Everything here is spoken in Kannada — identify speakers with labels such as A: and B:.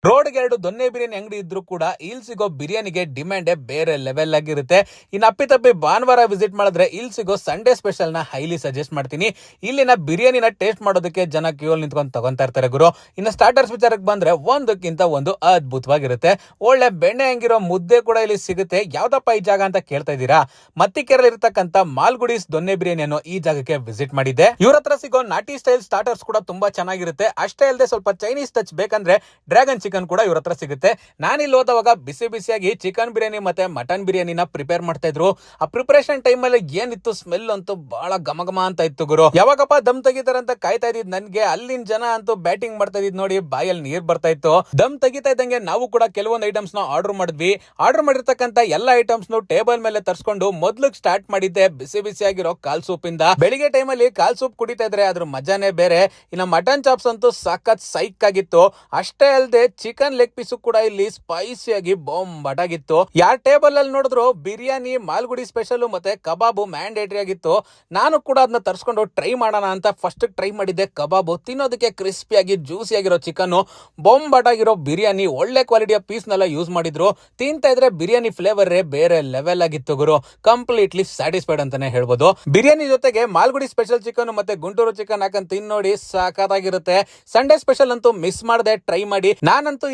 A: ರೋಡ್ಗೆ ಎರಡು ದೊನ್ನೆ ಬಿರಿಯಾನಿ ಅಂಗಡಿ ಇದ್ರೂ ಕೂಡ ಇಲ್ಲಿ ಸಿಗೋ ಬಿರಿಯಾನಿಗೆ ಡಿಮ್ಯಾಂಡೇ ಬೇರೆ ಲೆವೆಲ್ ಆಗಿರುತ್ತೆ. ಇನ್ನು ಅಪ್ಪಿತಪ್ಪಿ ಭಾನುವಾರ ವಿಸಿಟ್ ಮಾಡಿದ್ರೆ ಇಲ್ಲಿ ಸಿಗೋ ಸಂಡೇ ಸ್ಪೆಷಲ್ ನ ಹೈಲಿ ಸಜೆಸ್ಟ್ ಮಾಡ್ತೀನಿ. ಇಲ್ಲಿನ ಬಿರಿಯಾನಿನ ಟೇಸ್ಟ್ ಮಾಡೋದಕ್ಕೆ ಜನ ಕ್ಯೂ ಅಲ್ಲಿ ನಿಂತ್ಕೊಂಡು ತಗೊಂತಾ ಇರ್ತಾರೆ ಗುರು. ಇನ್ನು ಸ್ಟಾರ್ಟರ್ಸ್ ವಿಚಾರಕ್ಕೆ ಬಂದ್ರೆ ಒಂದಕ್ಕಿಂತ ಒಂದು ಅದ್ಭುತವಾಗಿರುತ್ತೆ. ಒಳ್ಳೆ ಬೆಣ್ಣೆ ಹಂಗಿರೋ ಮುದ್ದೆ ಕೂಡ ಇಲ್ಲಿ ಸಿಗುತ್ತೆ. ಯಾವ್ದಪ್ಪ ಈ ಜಾಗ ಅಂತ ಕೇಳ್ತಾ ಇದ್ದೀರಾ? ಮತ್ತಿಕೆರೆಯಲ್ಲಿ ಇರತಕ್ಕಂತ ಮಾಲ್ಗುಡೀಸ್ ದೊನ್ನೆ ಬಿರಿಯಾನಿ ಅನ್ನೋ ಈ ಜಾಗಕ್ಕೆ ವಿಸಿಟ್ ಮಾಡಿದ್ದೆ. ಇವ್ರ ಹತ್ರ ಸಿಗೋ ನಾಟಿ ಸ್ಟೈಲ್ ಸ್ಟಾರ್ಟರ್ಸ್ ಕೂಡ ತುಂಬಾ ಚೆನ್ನಾಗಿರುತ್ತೆ. ಅಷ್ಟೇ ಅಲ್ಲದೆ ಸ್ವಲ್ಪ ಚೈನೀಸ್ ಟಚ್ ಬೇಕಂದ್ರೆ ಡ್ರ್ಯಾಗನ್ ಚಿಕನ್ ಕೂಡ ಇವ್ರ ಹತ್ರ ಸಿಗುತ್ತೆ. ನಾನು ಇಲ್ಲಿ ಹೋದವಾಗ ಬಿಸಿ ಬಿಸಿಯಾಗಿ ಚಿಕನ್ ಬಿರಿಯಾನಿ ಮತ್ತೆ ಮಟನ್ ಬಿರಿಯಾನಿನ ಪ್ರಿಪೇರ್ ಮಾಡ್ತಾ ಇದ್ರು. ಆ ಪ್ರಿಪರೇಷನ್ ಟೈಮ್ ಅಲ್ಲಿ ಏನಿತ್ತು ಸ್ಮೆಲ್ ಅಂತೂ ಬಹಳ ಘಮ ಅಂತ ಇತ್ತು ಗುರು. ಯಾವಾಗಪ್ಪ ದಮ್ ತೆಗಿತಾರಂತ ಕಾಯ್ತಾ ಇದ್ದಿದ್ ನನ್ಗೆ ಅಲ್ಲಿನ ಜನ ಅಂತೂ ಬ್ಯಾಟಿಂಗ್ ಮಾಡ್ತಾ ಇದ್ ನೋಡಿ ಬಾಯಲ್ಲಿ ನೀರ್ ಬರ್ತಾ ಇತ್ತು. ದಮ್ ತೆಗಿತಾ ಇದ್ದಂಗೆ ನಾವು ಕೂಡ ಕೆಲವೊಂದು ಐಟಮ್ಸ್ ನ ಆರ್ಡರ್ ಮಾಡಿದ್ವಿ. ಆರ್ಡರ್ ಮಾಡಿರ್ತಕ್ಕಂತ ಎಲ್ಲ ಐಟಮ್ಸ್ ಟೇಬಲ್ ಮೇಲೆ ತರ್ಸ್ಕೊಂಡು ಮೊದ್ಲು ಸ್ಟಾರ್ಟ್ ಮಾಡಿದ್ದೆ ಬಿಸಿ ಬಿಸಿಯಾಗಿರೋ ಕಾಲ್ ಸೂಪ್ ಇಂದ. ಬೆಳಿಗ್ಗೆ ಟೈಮ್ ಅಲ್ಲಿ ಕಾಲ್ ಸೂಪ್ ಕುಡಿತಾ ಇದ್ರೆ ಅದ್ರ ಮಜಾನೇ ಬೇರೆ. ಇನ್ನು ಮಟನ್ ಚಾಪ್ಸ್ ಅಂತೂ ಸಖತ್ ಸೈಕ್ ಆಗಿತ್ತು. ಅಷ್ಟೇ ಅಲ್ಲದೆ ಚಿಕನ್ ಲೆಗ್ ಪೀಸ್ ಕೂಡ ಇಲ್ಲಿ ಸ್ಪೈಸಿಯಾಗಿ ಬಾಂಬ್ ಆಗಿತ್ತು. ಯಾರ್ ಟೇಬಲ್ ಅಲ್ಲಿ ನೋಡಿದ್ರು ಬಿರಿಯಾನಿ, ಮಾಲ್ಗುಡಿ ಸ್ಪೆಷಲ್ ಮತ್ತೆ ಕಬಾಬು ಮ್ಯಾಂಡೇಟರಿ ಆಗಿತ್ತು. ನಾನು ಕೂಡ ಅದನ್ನ ತರ್ಸ್ಕೊಂಡು ಟ್ರೈ ಮಾಡೋಣ ಅಂತ ಫಸ್ಟ್ ಟ್ರೈ ಮಾಡಿದ್ದೆ ಕಬಾಬು. ತಿನ್ನೋದಕ್ಕೆ ಕ್ರಿಸ್ಪಿಯಾಗಿ ಜ್ಯೂಸಿ ಆಗಿರೋ ಚಿಕನ್, ಬಾಂಬ್ ಆಗಿರೋ ಬಿರಿಯಾನಿ, ಒಳ್ಳೆ ಕ್ವಾಲಿಟಿಯ ಪೀಸ್ ನೆಲ್ಲ ಯೂಸ್ ಮಾಡಿದ್ರು. ತಿಂತಾ ಇದ್ರೆ ಬಿರಿಯಾನಿ ಫ್ಲೇವರ್ ಬೇರೆ ಲೆವೆಲ್ ಆಗಿತ್ತು ಗುರು. ಕಂಪ್ಲೀಟ್ಲಿ ಸ್ಯಾಟಿಸ್ಫೈಡ್ ಅಂತಾನೆ ಹೇಳ್ಬೋದು. ಬಿರಿಯಾನಿ ಜೊತೆಗೆ ಮಾಲ್ಗುಡಿ ಸ್ಪೆಷಲ್ ಚಿಕನ್ ಮತ್ತೆ ಗುಂಟೂರು ಚಿಕನ್ ಹಾಕಂತ ತಿನ್ನೋಡಿ ಸಾಕಾಗಿರುತ್ತೆ. ಸಂಡೇ ಸ್ಪೆಷಲ್ ಅಂತೂ ಮಿಸ್ ಮಾಡದೆ ಟ್ರೈ ಮಾಡಿ. ನಾನಂತೂ